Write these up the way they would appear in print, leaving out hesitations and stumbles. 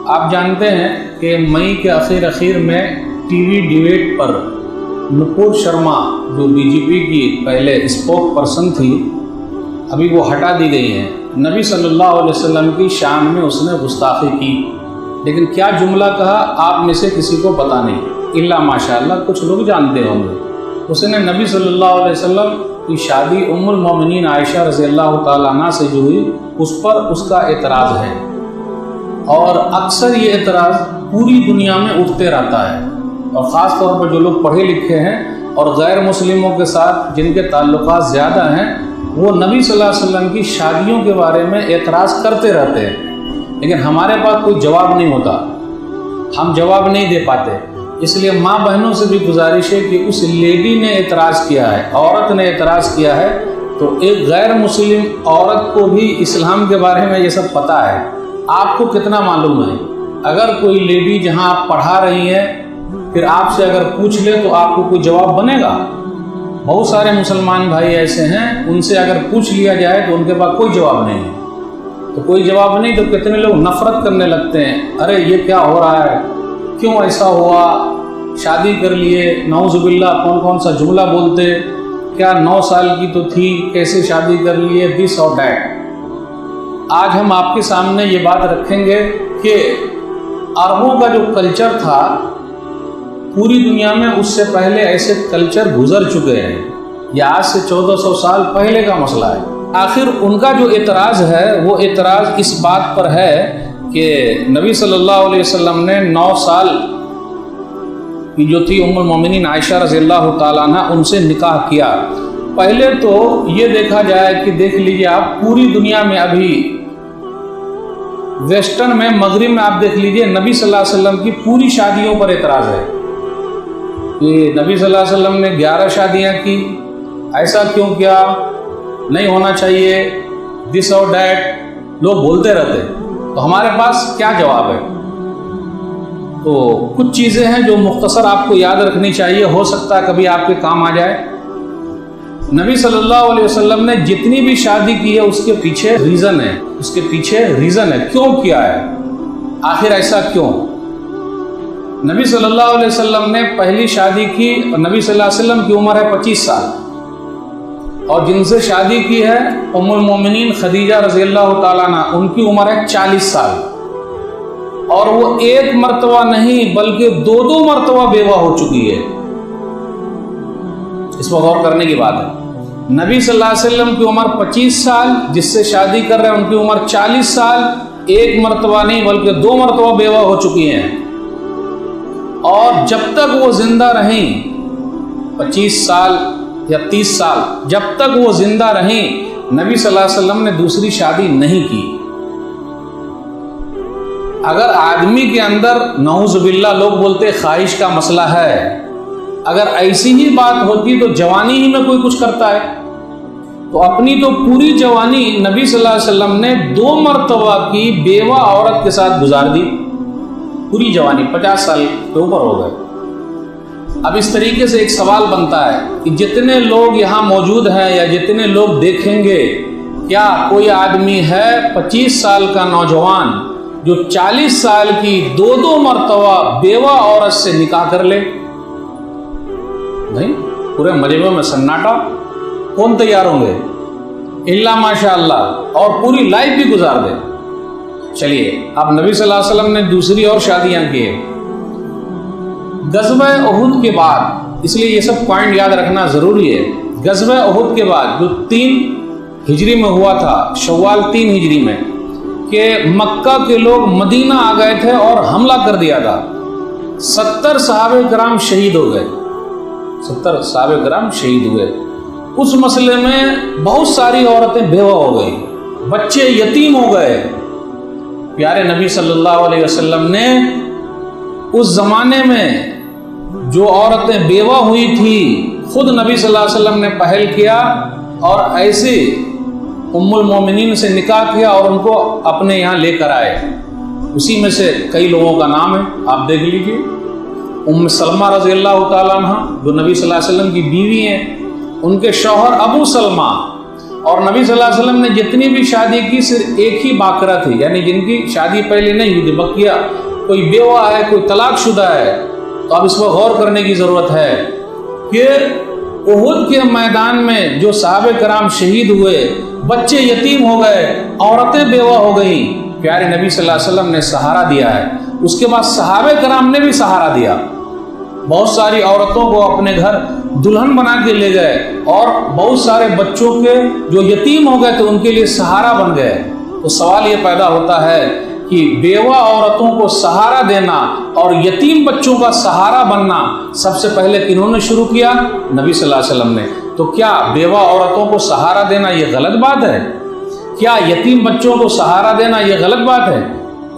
آپ جانتے ہیں کہ مئی کے اخیر میں ٹی وی ڈیبیٹ پر نپور شرما جو بی جے پی کی پہلے اسپوک پرسن تھی، ابھی وہ ہٹا دی گئی ہیں۔ نبی صلی اللہ علیہ وسلم کی شان میں اس نے گستاخی کی، لیکن کیا جملہ کہا آپ میں سے کسی کو پتہ نہیں، الا ماشاء اللہ کچھ لوگ جانتے ہوں گے۔ اس نے نبی صلی اللہ علیہ وسلم کی شادی ام المومنین عائشہ رضی اللہ تعالیٰ عنہ سے جو ہوئی، اس پر اس کا اعتراض ہے، اور اکثر یہ اعتراض پوری دنیا میں اٹھتے رہتا ہے، اور خاص طور پر جو لوگ پڑھے لکھے ہیں اور غیر مسلموں کے ساتھ جن کے تعلقات زیادہ ہیں، وہ نبی صلی اللہ علیہ وسلم کی شادیوں کے بارے میں اعتراض کرتے رہتے ہیں، لیکن ہمارے پاس کوئی جواب نہیں ہوتا، ہم جواب نہیں دے پاتے۔ اس لیے ماں بہنوں سے بھی گزارش ہے کہ اس لیڈی نے اعتراض کیا ہے، عورت نے اعتراض کیا ہے، تو ایک غیر مسلم عورت کو بھی اسلام کے بارے میں یہ سب پتہ ہے۔ آپ کو کتنا معلوم ہے؟ اگر کوئی لیڈی جہاں آپ پڑھا رہی ہیں، پھر آپ سے اگر پوچھ لے تو آپ کو کوئی جواب بنے گا؟ بہت سارے مسلمان بھائی ایسے ہیں، ان سے اگر پوچھ لیا جائے تو ان کے پاس کوئی جواب نہیں ہے۔ تو کوئی جواب نہیں تو کتنے لوگ نفرت کرنے لگتے ہیں، ارے یہ کیا ہو رہا ہے، کیوں ایسا ہوا، شادی کر لیے، نعوذ باللہ کون کون سا جملہ بولتے، کیا 9 سال کی تو تھی، کیسے شادی کر لیے، دس اور دیٹ۔ آج ہم آپ کے سامنے یہ بات رکھیں گے کہ عربوں کا جو کلچر تھا، پوری دنیا میں اس سے پہلے ایسے کلچر گزر چکے ہیں، یہ آج سے 1400 سال پہلے کا مسئلہ ہے۔ آخر ان کا جو اعتراض ہے وہ اعتراض اس بات پر ہے کہ نبی صلی اللہ علیہ وسلم نے 9 سال کی جو تھی ام المومنین عائشہ رضی اللہ تعالیٰ عنہ، ان سے نکاح کیا۔ پہلے تو یہ دیکھا جائے کہ دیکھ لیجیے آپ، پوری دنیا میں ابھی ویسٹرن میں، مغرب میں آپ دیکھ لیجیے، نبی صلی اللہ علیہ وسلم کی پوری شادیوں پر اعتراض ہے کہ نبی صلی اللہ علیہ وسلم نے 11 شادیاں کی، ایسا کیوں کیا، نہیں ہونا چاہیے، دس اور دیٹ، لوگ بولتے رہتے۔ تو ہمارے پاس کیا جواب ہے؟ تو کچھ چیزیں ہیں جو مختصر آپ کو یاد رکھنی چاہیے، ہو سکتا ہے کبھی آپ کے کام آ جائے۔ نبی صلی اللہ علیہ وسلم نے جتنی بھی شادی کی ہے اس کے پیچھے ریزن ہے، اس کے پیچھے ریزن ہے، کیوں کیا ہے، آخر ایسا کیوں؟ نبی صلی اللہ علیہ وسلم نے پہلی شادی کی، اور نبی صلی اللہ علیہ وسلم کی عمر ہے 25 سال، اور جن سے شادی کی ہے ام المومنین خدیجہ رضی اللہ تعالیٰ عنہ، ان کی عمر ہے 40 سال، اور وہ ایک مرتبہ نہیں بلکہ 2 مرتبہ بیوہ ہو چکی ہے۔ اس پر غور کرنے کی بات ہے۔ نبی صلی اللہ علیہ وسلم کی عمر 25 سال، جس سے شادی کر رہے ہیں ان کی عمر 40 سال، ایک مرتبہ نہیں بلکہ 2 مرتبہ بیوہ ہو چکی ہیں، اور جب تک وہ زندہ رہیں، 25 سال یا 30 سال، جب تک وہ زندہ رہیں، نبی صلی اللہ علیہ وسلم نے دوسری شادی نہیں کی۔ اگر آدمی کے اندر نعوذ باللہ لوگ بولتے خواہش کا مسئلہ ہے، اگر ایسی ہی بات ہوتی تو جوانی ہی میں کوئی کچھ کرتا ہے؟ تو اپنی تو پوری جوانی نبی صلی اللہ علیہ وسلم نے 2 مرتبہ کی بیوہ عورت کے ساتھ گزار دی، پوری جوانی 50 سال کے اوپر ہو گئے۔ اب اس طریقے سے ایک سوال بنتا ہے کہ جتنے لوگ یہاں موجود ہیں یا جتنے لوگ دیکھیں گے، کیا کوئی آدمی ہے 25 سال کا نوجوان جو 40 سال کی 2 مرتبہ بیوہ عورت سے نکاح کر لے؟ نہیں، پورے مجمع میں سناٹا، کون تیار ہوں گے؟ الا ماشاء اللہ، اور پوری لائف بھی گزار دے۔ چلیے، اب نبی صلی اللہ علیہ وسلم نے دوسری اور شادیاں کی۔ غزوہ احد کے بعد، اس لیے یہ سب پوائنٹ یاد رکھنا ضروری ہے، غزوہ احد کے بعد جو 3 ہجری میں ہوا تھا، شوال 3 ہجری میں، کہ مکہ کے لوگ مدینہ آ گئے تھے اور حملہ کر دیا تھا، 70 صحابہ کرام شہید ہو گئے، 70 صحابہ کرام شہید ہوئے۔ اس مسئلے میں بہت ساری عورتیں بیوہ ہو گئی، بچے یتیم ہو گئے۔ پیارے نبی صلی اللہ علیہ وسلم نے اس زمانے میں جو عورتیں بیوہ ہوئی تھی، خود نبی صلی اللہ علیہ وسلم نے پہل کیا اور ایسے ام المومنین سے نکاح کیا اور ان کو اپنے یہاں لے کر آئے۔ اسی میں سے کئی لوگوں کا نام ہے، آپ دیکھ لیجیے۔ ام سلمہ رضی اللہ تعالیٰ عنہ جو نبی صلی اللہ علیہ وسلم کی بیوی ہیں، ان کے شوہر ابو سلمہ، اور نبی صلی اللہ علیہ وسلم نے جتنی بھی شادی کی صرف ایک ہی باقرہ تھی، یعنی جن کی شادی پہلے نہیں ہوئی تھی، بقیہ کوئی بیوہ ہے، کوئی طلاق شدہ ہے۔ تو اب اس پر غور کرنے کی ضرورت ہے کہ احد کے میدان میں جو صحابہ کرام شہید ہوئے، بچے یتیم ہو گئے، عورتیں بیوہ ہو گئیں، پیارے نبی صلی اللہ علیہ وسلم نے سہارا دیا ہے۔ اس کے بعد صحابہ کرام نے بھی سہارا دیا، بہت ساری عورتوں کو اپنے گھر دلہن بنا کے لے گئے، اور بہت سارے بچوں کے جو یتیم ہو گئے تو ان کے لیے سہارا بن گئے۔ تو سوال یہ پیدا ہوتا ہے کہ بیوہ عورتوں کو سہارا دینا اور یتیم بچوں کا سہارا بننا سب سے پہلے کنہوں نے شروع کیا؟ نبی صلی اللہ علیہ وسلم نے۔ تو کیا بیوہ عورتوں کو سہارا دینا یہ غلط بات ہے؟ کیا یتیم بچوں کو سہارا دینا یہ غلط بات ہے؟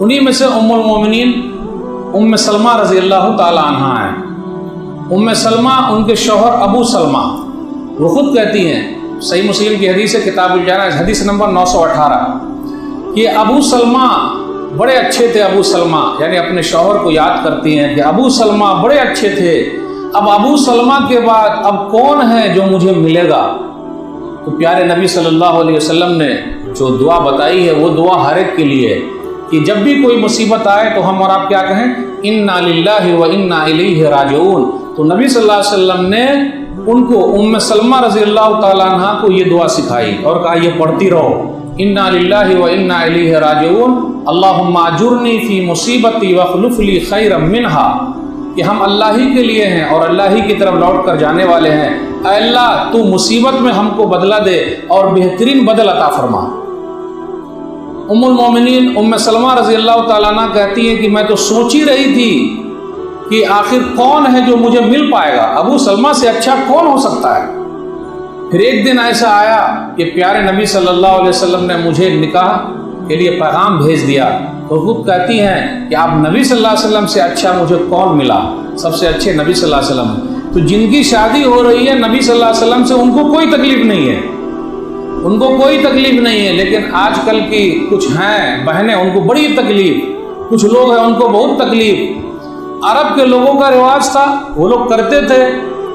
انہی میں سے ام المومنین ام سلمہ رضی اللہ تعالی عنہا ہیں۔ ام سلمہ، ان کے شوہر ابو سلمہ، وہ خود کہتی ہیں، صحیح مسلم کی حدیث ہے، کتاب الجنائز حدیث نمبر 918، کہ ابو سلمہ بڑے اچھے تھے۔ ابو سلمہ یعنی اپنے شوہر کو یاد کرتی ہیں کہ ابو سلمہ بڑے اچھے تھے، اب ابو سلمہ کے بعد اب کون ہے جو مجھے ملے گا؟ تو پیارے نبی صلی اللہ علیہ وسلم نے جو دعا بتائی ہے وہ دعا ہر ایک کے لیے، کہ جب بھی کوئی مصیبت آئے تو ہم اور آپ کیا کہیں؟ انا للہ و انا الیہ راجعون۔ تو نبی صلی اللہ علیہ وسلم نے ان کو، ام سلمہ رضی اللہ تعالیٰ عنہ کو یہ دعا سکھائی اور کہا یہ پڑھتی رہو، انا للہ و انا الیہ راجعون، اللہم اجرنی فی مصیبتی واخلف لی خیرا منہا، کہ ہم اللہ ہی کے لیے ہیں اور اللہ ہی کی طرف لوٹ کر جانے والے ہیں، اے اللہ تو مصیبت میں ہم کو بدلہ دے اور بہترین بدل عطا فرما۔ ام المومنین ام سلمہ رضی اللہ تعالیٰ عنہ کہتی ہیں کہ میں تو سوچ ہی رہی تھی کہ آخر کون ہے جو مجھے مل پائے گا، ابو سلمہ سے اچھا کون ہو سکتا ہے؟ پھر ایک دن ایسا آیا کہ پیارے نبی صلی اللہ علیہ وسلم نے مجھے نکاح کے لیے پیغام بھیج دیا، تو خود کہتی ہیں کہ آپ نبی صلی اللہ علیہ وسلم سے اچھا مجھے کون ملا؟ سب سے اچھے نبی صلی اللہ علیہ وسلم۔ تو جن کی شادی ہو رہی ہے نبی صلی اللہ علیہ وسلم سے، ان کو کوئی تکلیف نہیں ہے، ان کو کوئی تکلیف نہیں ہے، لیکن آج کل کی کچھ ہیں بہنیں، ان کو بڑی تکلیف، کچھ لوگ ہیں ان کو بہت تکلیف۔ عرب کے لوگوں کا رواج تھا، وہ لوگ کرتے تھے،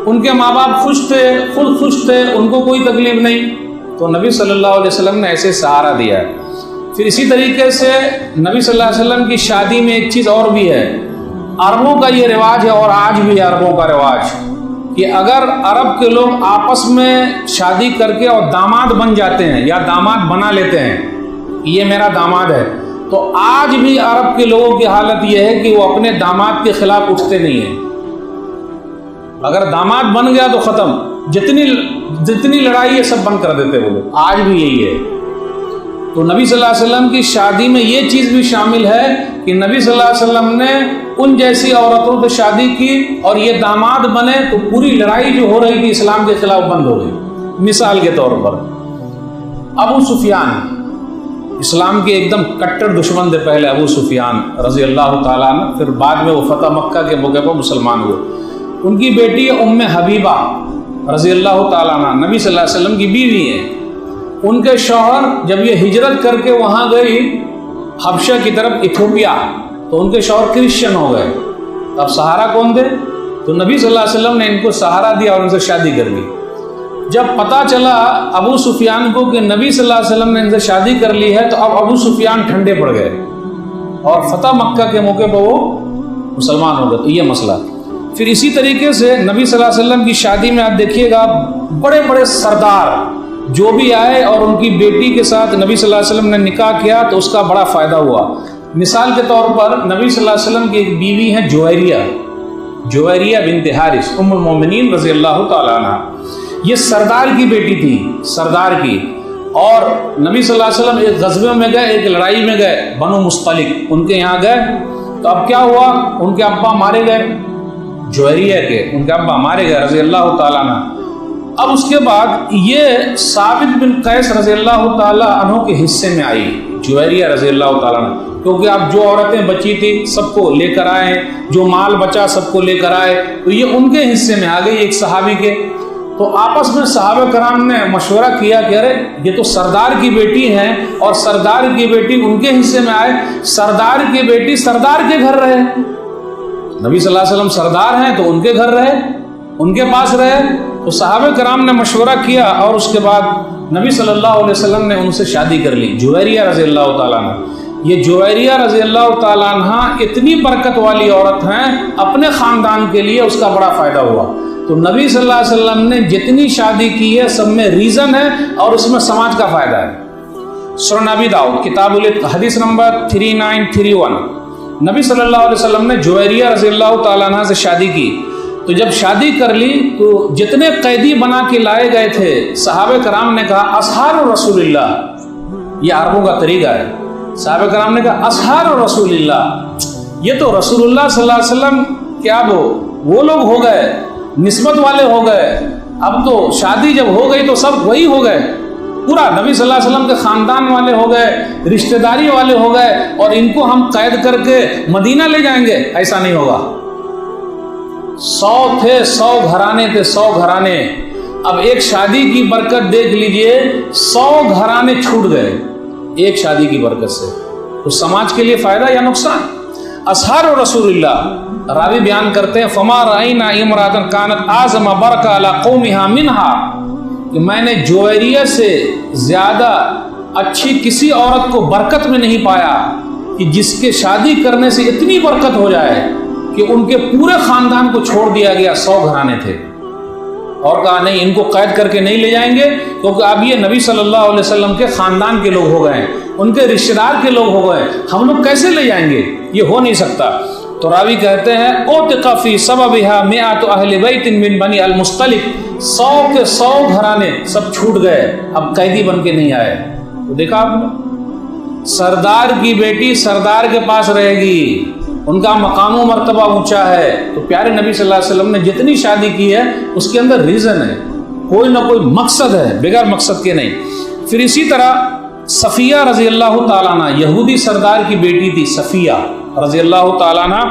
ان کے ماں باپ خوش تھے، خود خوش تھے، ان کو کوئی تکلیف نہیں۔ تو نبی صلی اللہ علیہ وسلم نے ایسے سہارا دیا ہے۔ پھر اسی طریقے سے نبی صلی اللہ علیہ وسلم کی شادی میں ایک چیز اور بھی ہے، عربوں کا یہ رواج ہے اور آج بھی عربوں کا رواج، کہ اگر عرب کے لوگ آپس میں شادی کر کے اور داماد بن جاتے ہیں یا داماد بنا لیتے ہیں، یہ میرا داماد ہے، تو آج بھی عرب کے لوگوں کی حالت یہ ہے کہ وہ اپنے داماد کے خلاف اٹھتے نہیں ہیں۔ اگر داماد بن گیا تو ختم، جتنی لڑائی ہے سب بند کر دیتے وہ لوگ، آج بھی یہی ہے۔ تو نبی صلی اللہ علیہ وسلم کی شادی میں یہ چیز بھی شامل ہے کہ نبی صلی اللہ علیہ وسلم نے ان جیسی عورتوں سے شادی کی اور یہ داماد بنے تو پوری لڑائی جو ہو رہی تھی اسلام کے خلاف بند ہو گئی۔ مثال کے طور پر ابو سفیان، اسلام کے ایک دم کٹر دشمن تھے پہلے ابو سفیان رضی اللہ تعالیٰ عنہ، پھر بعد میں وہ فتح مکہ کے موقع پر مسلمان ہوئے۔ ان کی بیٹی ام حبیبہ رضی اللہ تعالیٰ عنہ نبی صلی اللہ علیہ وسلم کی بیوی ہیں۔ ان کے شوہر جب یہ ہجرت کر کے وہاں گئی حبشہ کی طرف، ایتھوپیا، تو ان کے شوہر کرسچن ہو گئے، اب سہارا کون دے؟ تو نبی صلی اللہ علیہ وسلم نے ان کو سہارا دیا اور ان سے شادی کر لی۔ جب پتہ چلا ابو سفیان کو کہ نبی صلی اللہ علیہ وسلم نے ان سے شادی کر لی ہے، تو اب ابو سفیان ٹھنڈے پڑ گئے اور فتح مکہ کے موقع پر وہ مسلمان ہو گئے۔ تو یہ مسئلہ۔ پھر اسی طریقے سے نبی صلی اللہ علیہ وسلم کی شادی میں آپ دیکھیے گا بڑے بڑے سردار جو بھی آئے اور ان کی بیٹی کے ساتھ نبی صلی اللہ علیہ وسلم نے نکاح کیا تو اس کا بڑا فائدہ ہوا۔ مثال کے طور پر نبی صلی اللہ علیہ وسلم کی ایک بیوی ہیں جویریہ بنت حارث ام المومنین رضی اللہ تعالیٰ عنہ، یہ سردار کی بیٹی تھی، سردار کی، اور نبی صلی اللہ علیہ وسلم ایک غزوے میں گئے، ایک لڑائی میں گئے، بنو مستلق ان کے یہاں گئے، تو اب کیا ہوا، ان کے ابا مارے گئے، جویریہ کے ان کے ابا مارے گئے رضی اللہ تعالیٰ عنہ۔ اب اس کے بعد یہ ثابت بن قیس رضی اللہ تعالیٰ عنہ کے حصے میں آئی جویریہ رضی اللہ تعالیٰ عنہ، کیونکہ اب جو عورتیں بچی تھی سب کو لے کر آئے، جو مال بچا سب کو لے کر آئے، تو یہ ان کے حصے میں آ گئی ایک صحابی کے۔ تو آپس میں صحابہ کرام نے مشورہ کیا کہ ارے یہ تو سردار کی بیٹی ہیں اور سردار کی بیٹی ان کے حصے میں آئے، سردار کی بیٹی سردار کے گھر رہے، نبی صلی اللہ علیہ وسلم سردار ہیں تو ان کے گھر رہے، ان کے پاس رہے۔ تو صحابہ کرام نے مشورہ کیا اور اس کے بعد نبی صلی اللہ علیہ وسلم نے ان سے شادی کر لی، جویریہ رضی اللہ تعالیٰ عنہ۔ یہ جویریہ رضی اللہ تعالیٰ عنہ اتنی برکت والی عورت ہیں، اپنے خاندان کے لیے اس کا بڑا فائدہ ہوا۔ تو نبی صلی اللہ علیہ وسلم نے جتنی شادی کی ہے سب میں ریزن ہے اور اس میں سماج کا فائدہ ہے۔ سنن ابی داؤد کتاب حدیث نمبر 3931، نبی صلی اللہ علیہ وسلم نے جویریہ رضی اللہ تعالیٰ عنہ سے شادی کی، تو جب شادی کر لی تو جتنے قیدی بنا کے لائے گئے تھے صحابہ کرام نے کہا اصحاب رسول اللہ، یہ عربوں کا طریقہ ہے، صحابہ کرام نے کہا اصحاب رسول اللہ، یہ تو رسول اللہ صلی اللہ علیہ وسلم کیا وہ لوگ ہو گئے، نسبت والے ہو گئے، اب تو شادی جب ہو گئی تو سب وہی ہو گئے، پورا نبی صلی اللہ علیہ وسلم کے خاندان والے ہو گئے، رشتہ داری والے ہو گئے، اور ان کو ہم قید کر کے مدینہ لے جائیں گے، ایسا نہیں ہوگا۔ 100 تھے، 100 گھرانے تھے، 100 گھرانے، اب ایک شادی کی برکت دیکھ لیجئے 100 گھرانے چھوٹ گئے ایک شادی کی برکت سے، تو سماج کے لیے فائدہ یا نقصان؟ اصحاب رسول اللہ، راوی بیان کرتے ہیں فما رأینا امرأۃ کانت اعظم برکۃ علی قومها منها، کہ میں نے جویریہ سے زیادہ اچھی کسی عورت کو برکت میں نہیں پایا کہ جس کے شادی کرنے سے اتنی برکت ہو جائے کہ ان کے پورے خاندان کو چھوڑ دیا گیا، 100 گھرانے تھے، اور کہا نہیں ان کو قید کر کے نہیں لے جائیں گے، کیونکہ اب یہ نبی صلی اللہ علیہ وسلم کے خاندان کے لوگ ہو گئے ہیں، ان کے رشتہ دار کے لوگ ہو گئے، ہم لوگ کیسے لے جائیں گے، یہ ہو نہیں سکتا۔ تو راوی کہتے ہیں اوتق فی سببها 100 اہل بیت من بنی المصطلق، 100 کے 100 گھرانے سب چھوٹ گئے، اب قیدی بن کے نہیں آئے۔ تو دیکھا آپ نے، سردار کی بیٹی سردار کے پاس رہے گی، ان کا مقام و مرتبہ اونچا ہے۔ تو پیارے نبی صلی اللہ علیہ وسلم نے جتنی شادی کی ہے اس کے اندر ریزن ہے، کوئی نہ کوئی مقصد ہے، بغیر مقصد کے نہیں۔ پھر اسی طرح صفیہ رضی اللہ تعالیٰ عنہ، یہودی سردار کی بیٹی تھی صفیہ رضی اللہ تعالیٰ عنہ۔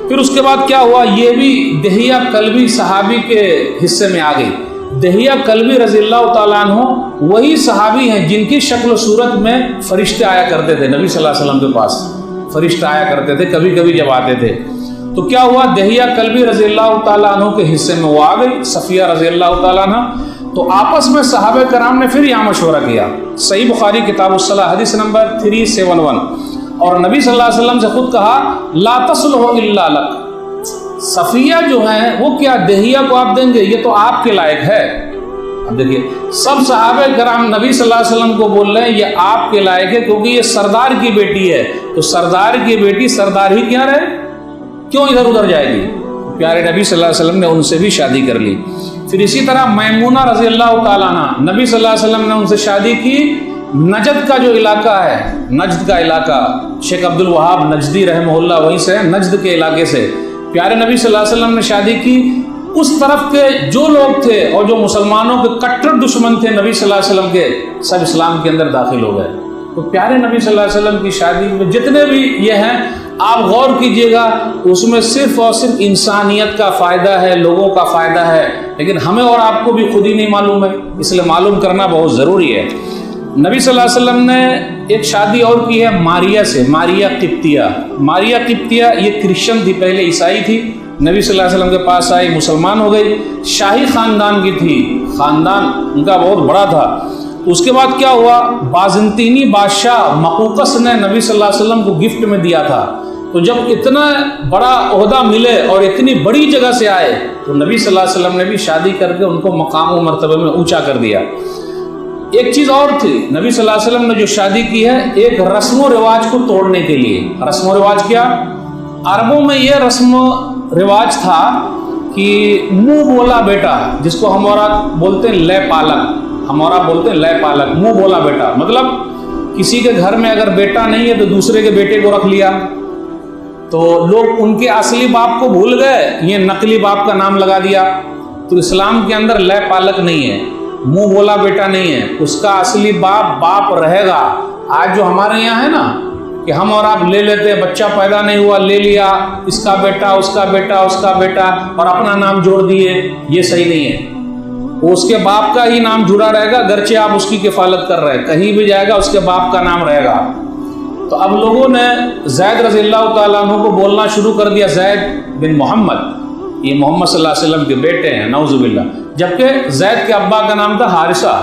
پھر اس کے بعد کیا ہوا، یہ بھی دہیہ کلبی صحابی کے حصے میں آ گئی۔ دہیہ کلبی رضی اللہ تعالیٰ عنہ وہی صحابی ہیں جن کی شکل و صورت میں فرشتے آیا کرتے تھے، نبی صلی اللہ علیہ وسلم کے پاس فرشتہ آیا کرتے تھے کبھی کبھی جب آتے تھے۔ تو کیا ہوا، دہیہ کلبی رضی اللہ تعالیٰ عنہ کے حصے میں وہ آ گئی صفیہ رضی اللہ تعالیٰ عنہ۔ تو آپس میں صحابہ کرام نے پھر یہاں مشورہ کیا، صحیح بخاری کتاب الصلاۃ حدیث نمبر 371، اور نبی صلی اللہ علیہ وسلم سے خود کہا لا تصلح الا لک، صفیہ جو ہیں وہ کیا دہیہ کو آپ دیں گے، یہ تو آپ کے لائق ہے۔ اب دیکھیے سب صحابہ کرام نبی صلی اللہ علیہ وسلم کو بول رہے ہیں یہ آپ کے لائق ہے، کیونکہ یہ سردار کی بیٹی ہے، تو سردار کی بیٹی سردار ہی کیا رہے، کیوں ادھر ادھر جائے گی؟ پیارے نبی صلی اللہ علیہ وسلم نے ان سے بھی شادی کر لی۔ پھر اسی طرح میمونہ رضی اللہ تعالیٰ عنہ، نبی صلی اللہ علیہ وسلم نے ان سے شادی کی، نجد کا جو علاقہ ہے، نجد کا علاقہ، شیخ عبد الوہاب نجدی رحمہ اللہ وہیں سے، نجد کے علاقے سے پیارے نبی صلی اللہ علیہ وسلم نے شادی کی۔ اس طرف کے جو لوگ تھے اور جو مسلمانوں کے کٹر دشمن تھے نبی صلی اللہ علیہ وسلم کے، سب اسلام کے اندر داخل ہو گئے۔ تو پیارے نبی صلی اللہ علیہ وسلم کی شادی میں جتنے بھی یہ ہیں آپ غور کیجئے گا، اس میں صرف اور صرف انسانیت کا فائدہ ہے، لوگوں کا فائدہ ہے، لیکن ہمیں اور آپ کو بھی خود ہی نہیں معلوم ہے، اس لیے معلوم کرنا بہت ضروری ہے۔ نبی صلی اللہ علیہ وسلم نے ایک شادی اور کی ہے ماریہ سے، ماریہ قبطیہ۔ ماریہ قبطیہ یہ کرسچن تھی، پہلے عیسائی تھی، نبی صلی اللہ علیہ وسلم کے پاس آئی، مسلمان ہو گئی، شاہی خاندان کی تھی، خاندان ان کا بہت بڑا تھا۔ اس کے بعد کیا ہوا، بازنطینی بادشاہ مقوقس نے نبی صلی اللہ علیہ وسلم کو گفٹ میں دیا تھا، تو جب اتنا بڑا عہدہ ملے اور اتنی بڑی جگہ سے آئے تو نبی صلی اللہ علیہ وسلم نے بھی شادی کر کے ان کو مقام و مرتبہ میں اونچا کر دیا۔ ایک چیز اور تھی، نبی صلی اللہ علیہ وسلم نے جو شادی کی ہے ایک رسم و رواج کو توڑنے کے لیے۔ رسم و رواج کیا، عربوں میں یہ رسم و رواج تھا کہ منہ بولا بیٹا، جس کو ہمارا بولتے ہیں لے پالک، ہمارا بولتے ہیں لے پالک، منہ بولا بیٹا، مطلب کسی کے گھر میں اگر بیٹا نہیں ہے تو دوسرے کے بیٹے کو رکھ لیا، تو لوگ ان کے اصلی باپ کو بھول گئے، یہ نقلی باپ کا نام لگا دیا۔ تو اسلام کے اندر لے پالک نہیں ہے، منہ بولا بیٹا نہیں ہے، اس کا اصلی باپ رہے گا۔ آج جو ہمارے یہاں ہے نا کہ ہم اور آپ لے لیتے، بچہ پیدا نہیں ہوا لے لیا، اس کا بیٹا اس کا بیٹا اس کا بیٹا اور اپنا نام جوڑ دیے، یہ صحیح نہیں ہے۔ اس کے باپ کا ہی نام جڑا رہے گا، گرچہ آپ اس کی کفالت کر رہے ہیں، کہیں بھی جائے گا اس کے باپ کا نام رہے گا۔ تو اب لوگوں نے زید رضی اللہ تعالیٰ عنہ کو بولنا شروع کر دیا زید بن محمد، یہ محمد صلی اللہ علیہ وسلم کے بیٹے ہیں، نعوذ باللہ، جبکہ زید کے ابا کا نام تھا حارثہ،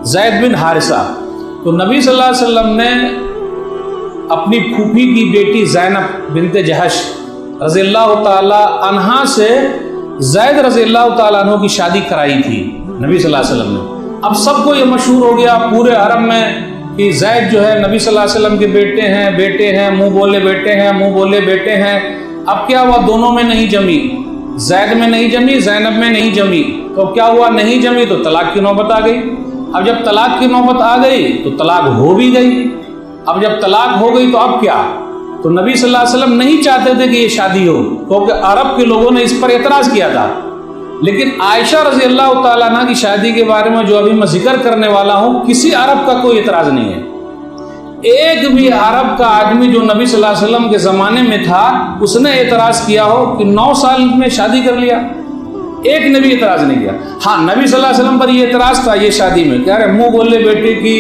زید بن حارثہ. تو نبی صلی اللہ علیہ وسلم نے اپنی پھوپھی کی بیٹی زینب بنت جہش رضی اللہ تعالی عنہا سے زید رضی اللہ تعالیٰ عنہ کی شادی کرائی تھی نبی صلی اللہ علیہ وسلم نے. اب سب کو یہ مشہور ہو گیا پورے حرم میں کہ زید جو ہے نبی صلی اللہ علیہ وسلم کے بیٹے ہیں منہ بولے بیٹے ہیں. اب کیا ہوا؟ دونوں میں نہیں جمی، زید میں نہیں جمی، زینب میں نہیں جمی. تو کیا ہوا؟ نہیں جمی تو طلاق کی نوبت آ گئی. اب جب طلاق کی نوبت آ گئی تو طلاق ہو بھی گئی. اب جب طلاق ہو گئی تو اب کیا؟ تو نبی صلی اللہ علیہ وسلم نہیں چاہتے تھے کہ یہ شادی ہو، کیونکہ عرب کے لوگوں نے اس پر اعتراض کیا تھا. لیکن عائشہ رضی اللہ تعالیٰ عنہ کی شادی کے بارے میں جو ابھی میں ذکر کرنے والا ہوں، کسی عرب کا کوئی اعتراض نہیں ہے. ایک بھی عرب کا آدمی جو نبی صلی اللہ علیہ وسلم کے زمانے میں تھا اس نے اعتراض کیا ہو کہ 9 سال میں شادی کر لیا، ایک نے بھی اعتراض نہیں کیا. ہاں نبی صلی اللہ علیہ وسلم پر یہ اعتراض تھا یہ شادی میں، کہہ رہے منہ بولے بیٹے کی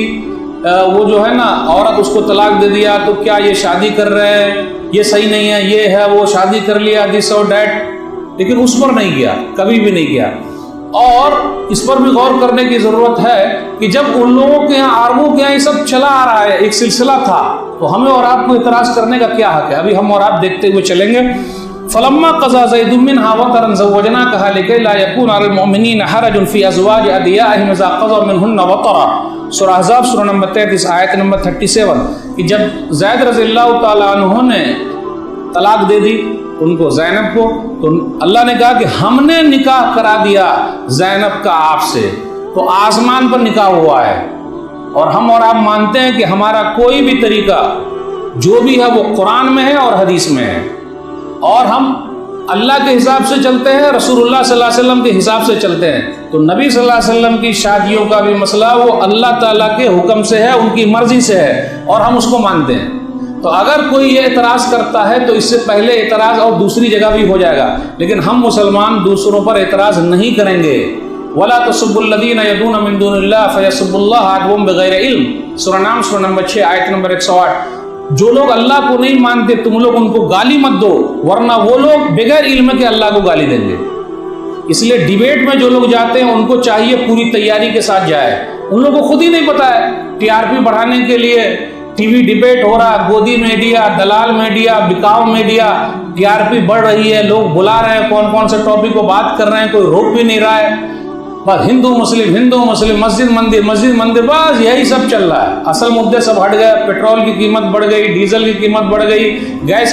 وہ جو ہے نا عورت اس کو طلاق دے دیا تو کیا یہ شادی کر رہے ہیں، یہ صحیح نہیں ہے، یہ ہے وہ شادی کر لیا دس اور دیٹ. لیکن اس پر نہیں کیا، کبھی بھی نہیں کیا. اور اس پر بھی غور کرنے کی ضرورت ہے کہ جب ان لوگوں کے یہاں عربوں کے یہاں یہ سب چلا آ رہا ہے، ایک سلسلہ تھا، تو ہمیں اور آپ کو اعتراض کرنے کا کیا حق ہے؟ ابھی ہم اور آپ دیکھتے ہوئے چلیں گے. فلما قضى زيد منها وطرا زوجناكها لكي لا يكون على المؤمنين حرج في ازواج ادعيائهم اذا قضوا منهن وطرا. سورہ احزاب سورہ نمبر 33 آیت نمبر 37 کہ جب زید رضی اللہ تعالیٰ عنہ نے طلاق دے دی ان کو، زینب کو، تو اللہ نے کہا کہ ہم نے نکاح کرا دیا زینب کا آپ سے، تو آسمان پر نکاح ہوا ہے. اور ہم اور آپ مانتے ہیں کہ ہمارا کوئی بھی طریقہ جو بھی ہے وہ قرآن میں ہے اور حدیث میں ہے، اور ہم اللہ کے حساب سے چلتے ہیں، رسول اللہ صلی اللہ علیہ وسلم کے حساب سے چلتے ہیں. تو نبی صلی اللہ علیہ وسلم کی شادیوں کا بھی مسئلہ وہ اللہ تعالیٰ کے حکم سے ہے، ان کی مرضی سے ہے، اور ہم اس کو مانتے ہیں. تو اگر کوئی یہ اعتراض کرتا ہے تو اس سے پہلے اعتراض اور دوسری جگہ بھی ہو جائے گا، لیکن ہم مسلمان دوسروں پر اعتراض نہیں کریں گے. وَلَا تَسُبُّوا الَّذِينَ يَدْعُونَ مِن دُونِ اللَّهِ فَيَسُبُّوا اللَّهَ عَدْوًا بِغَيْرِ عِلْمٍ. سورہ نام سورہ نمبر 6 آیت نمبر 108. جو لوگ اللہ کو نہیں مانتے تم لوگ ان کو گالی مت دو، ورنہ وہ لوگ بغیر علم کے اللہ کو گالی دیں گے. اس لیے ڈیبیٹ میں جو لوگ جاتے ہیں ان کو چاہیے پوری تیاری کے ساتھ جائے. ان لوگوں کو خود ہی نہیں پتا ہے، TRP بڑھانے کے لیے ٹی وی ڈیبیٹ ہو رہا، گودی میڈیا، دلال میڈیا، بکاؤ میڈیا، TRP بڑھ رہی ہے، لوگ بلا رہے ہیں کون کون سے ٹاپک کو بات کر رہے ہیں، کوئی روک بھی نہیں رہا ہے. بس ہندو مسلم، مسجد مندر، بس یہی سب چل رہا ہے. اصل مدعے سب ہٹ گئے. پیٹرول کی قیمت بڑھ گئی، ڈیزل کی قیمت بڑھ گئی، گیس